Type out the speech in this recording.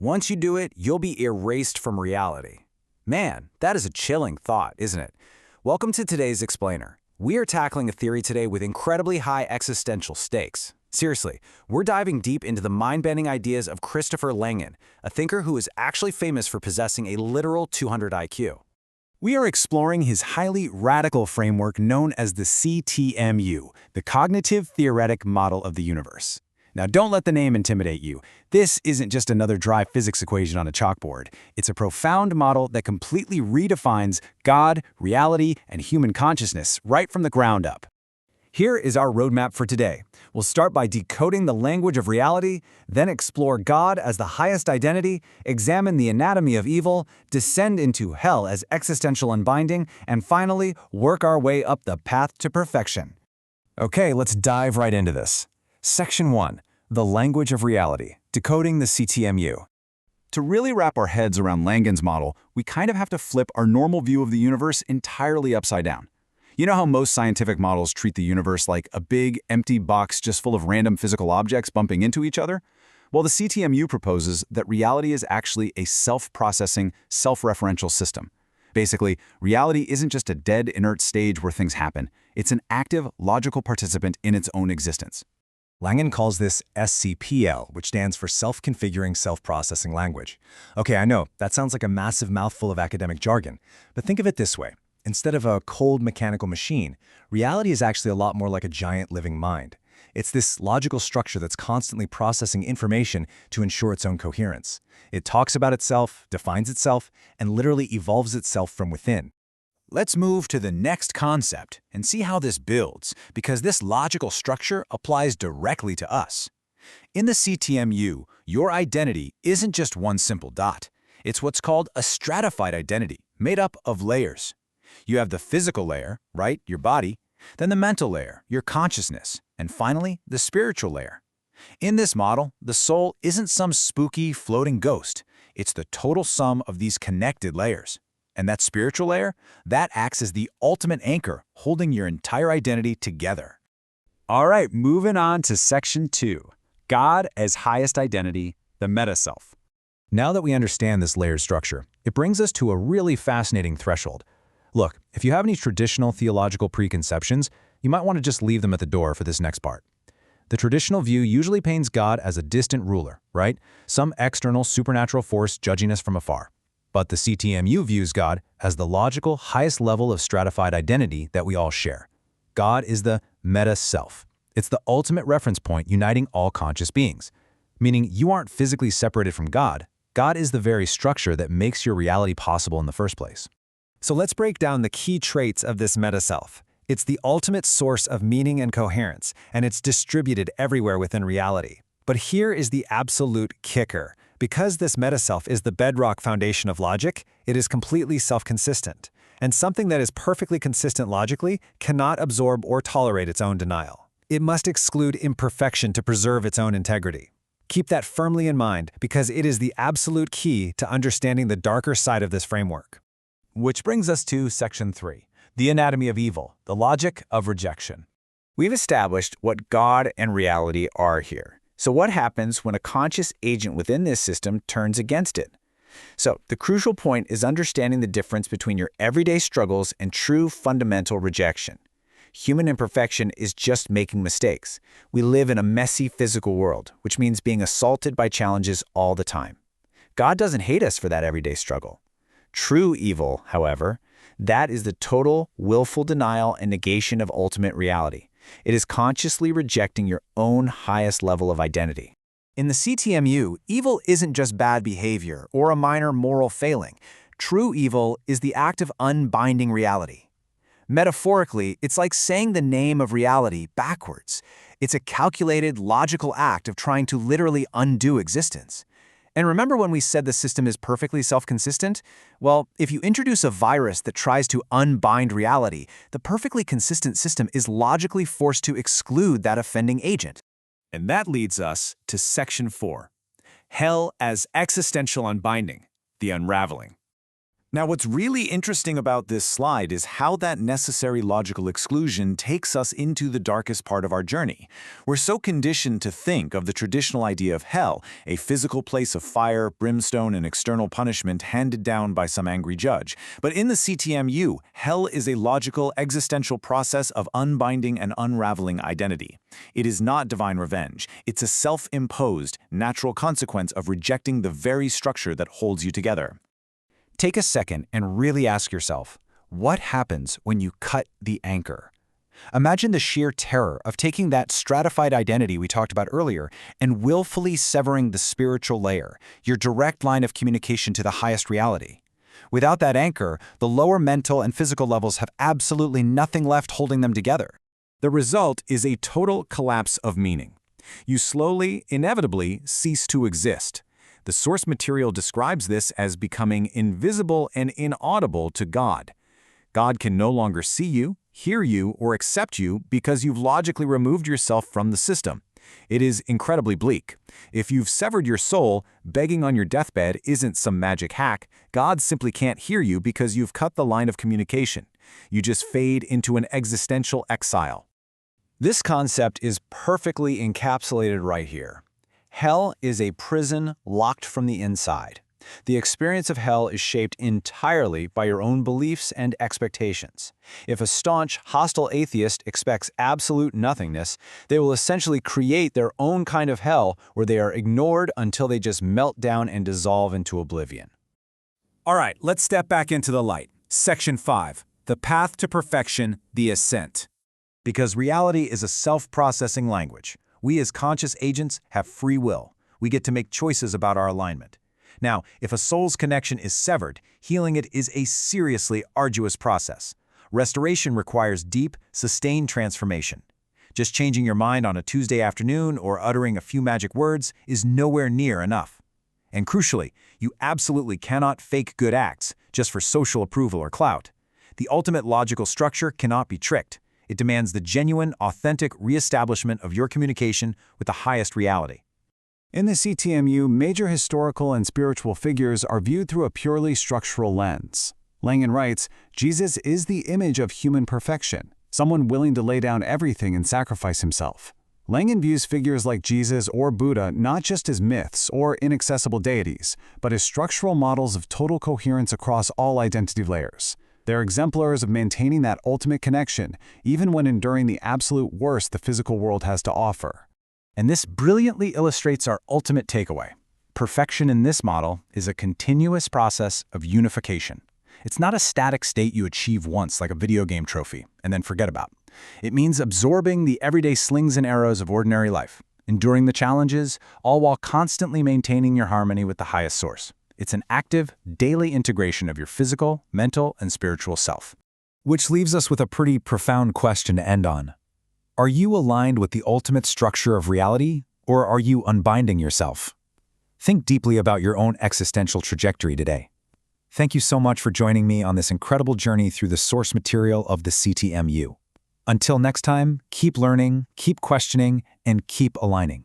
Once you do it, you'll be erased from reality. Man, that is a chilling thought, isn't it? Welcome to today's Explainer. We are tackling a theory today with incredibly high existential stakes. Seriously, we're diving deep into the mind-bending ideas of Christopher Langan, a thinker who is actually famous for possessing a literal 200 IQ. We are exploring his highly radical framework known as the CTMU, the Cognitive Theoretic Model of the Universe. Now, don't let the name intimidate you. This isn't just another dry physics equation on a chalkboard. It's a profound model that completely redefines God, reality, and human consciousness right from the ground up. Here is our roadmap for today. We'll start by decoding the language of reality, then explore God as the highest identity, examine the anatomy of evil, descend into hell as existential unbinding, and finally, work our way up the path to perfection. Okay, let's dive right into this. Section 1. The Language of Reality, Decoding the CTMU. To really wrap our heads around Langan's model, we kind of have to flip our normal view of the universe entirely upside down. You know how most scientific models treat the universe like a big, empty box just full of random physical objects bumping into each other? Well, the CTMU proposes that reality is actually a self-processing, self-referential system. Basically, reality isn't just a dead, inert stage where things happen. It's an active, logical participant in its own existence. Langan calls this SCPL, which stands for Self-Configuring Self-Processing Language. Okay, I know, that sounds like a massive mouthful of academic jargon, but think of it this way. Instead of a cold mechanical machine, reality is actually a lot more like a giant living mind. It's this logical structure that's constantly processing information to ensure its own coherence. It talks about itself, defines itself, and literally evolves itself from within. Let's move to the next concept and see how this builds, because this logical structure applies directly to us. In the CTMU, your identity isn't just one simple dot. It's what's called a stratified identity, made up of layers. You have the physical layer, right, your body, then the mental layer, your consciousness, and finally, the spiritual layer. In this model, the soul isn't some spooky, floating ghost. It's the total sum of these connected layers. And that spiritual layer, that acts as the ultimate anchor, holding your entire identity together. All right, moving on to Section 2, God as highest identity, the meta-self. Now that we understand this layered structure, it brings us to a really fascinating threshold. Look, if you have any traditional theological preconceptions, you might want to just leave them at the door for this next part. The traditional view usually paints God as a distant ruler, right? Some external supernatural force judging us from afar. But the CTMU views God as the logical, highest level of stratified identity that we all share. God is the meta-self. It's the ultimate reference point uniting all conscious beings. Meaning you aren't physically separated from God. God is the very structure that makes your reality possible in the first place. So let's break down the key traits of this meta-self. It's the ultimate source of meaning and coherence, and it's distributed everywhere within reality. But here is the absolute kicker. Because this meta-self is the bedrock foundation of logic, it is completely self-consistent. And something that is perfectly consistent logically cannot absorb or tolerate its own denial. It must exclude imperfection to preserve its own integrity. Keep that firmly in mind, because it is the absolute key to understanding the darker side of this framework. Which brings us to Section 3, the anatomy of evil, the logic of rejection. We've established what God and reality are here. So what happens when a conscious agent within this system turns against it? So the crucial point is understanding the difference between your everyday struggles and true fundamental rejection. Human imperfection is just making mistakes. We live in a messy physical world, which means being assaulted by challenges all the time. God doesn't hate us for that everyday struggle. True evil, however, that is the total, willful denial and negation of ultimate reality. It is consciously rejecting your own highest level of identity. In the CTMU, evil isn't just bad behavior or a minor moral failing. True evil is the act of unbinding reality. Metaphorically, it's like saying the name of reality backwards. It's a calculated, logical act of trying to literally undo existence. And remember when we said the system is perfectly self-consistent? Well, if you introduce a virus that tries to unbind reality, the perfectly consistent system is logically forced to exclude that offending agent. And that leads us to Section 4, Hell as existential unbinding, the unraveling. Now, what's really interesting about this slide is how that necessary logical exclusion takes us into the darkest part of our journey. We're so conditioned to think of the traditional idea of hell, a physical place of fire, brimstone, and external punishment handed down by some angry judge. But in the CTMU, hell is a logical, existential process of unbinding and unraveling identity. It is not divine revenge. It's a self-imposed, natural consequence of rejecting the very structure that holds you together. Take a second and really ask yourself, what happens when you cut the anchor? Imagine the sheer terror of taking that stratified identity we talked about earlier and willfully severing the spiritual layer, your direct line of communication to the highest reality. Without that anchor, the lower mental and physical levels have absolutely nothing left holding them together. The result is a total collapse of meaning. You slowly, inevitably, cease to exist. The source material describes this as becoming invisible and inaudible to God. God can no longer see you, hear you, or accept you because you've logically removed yourself from the system. It is incredibly bleak. If you've severed your soul, begging on your deathbed isn't some magic hack. God simply can't hear you because you've cut the line of communication. You just fade into an existential exile. This concept is perfectly encapsulated right here. Hell is a prison locked from the inside. The experience of hell is shaped entirely by your own beliefs and expectations. If a staunch, hostile atheist expects absolute nothingness, they will essentially create their own kind of hell where they are ignored until they just melt down and dissolve into oblivion. All right, let's step back into the light. Section 5, the path to perfection, the ascent. Because reality is a self-processing language. We as conscious agents have free will. We get to make choices about our alignment. Now, if a soul's connection is severed, healing it is a seriously arduous process. Restoration requires deep, sustained transformation. Just changing your mind on a Tuesday afternoon or uttering a few magic words is nowhere near enough. And crucially, you absolutely cannot fake good acts just for social approval or clout. The ultimate logical structure cannot be tricked. It demands the genuine, authentic reestablishment of your communication with the highest reality. In the CTMU, major historical and spiritual figures are viewed through a purely structural lens. Langan writes, Jesus is the image of human perfection, someone willing to lay down everything and sacrifice himself. Langan views figures like Jesus or Buddha not just as myths or inaccessible deities, but as structural models of total coherence across all identity layers. They're exemplars of maintaining that ultimate connection, even when enduring the absolute worst the physical world has to offer. And this brilliantly illustrates our ultimate takeaway. Perfection in this model is a continuous process of unification. It's not a static state you achieve once like a video game trophy and then forget about. It means absorbing the everyday slings and arrows of ordinary life, enduring the challenges, all while constantly maintaining your harmony with the highest source. It's an active, daily integration of your physical, mental, and spiritual self. Which leaves us with a pretty profound question to end on. Are you aligned with the ultimate structure of reality, or are you unbinding yourself? Think deeply about your own existential trajectory today. Thank you so much for joining me on this incredible journey through the source material of the CTMU. Until next time, keep learning, keep questioning, and keep aligning.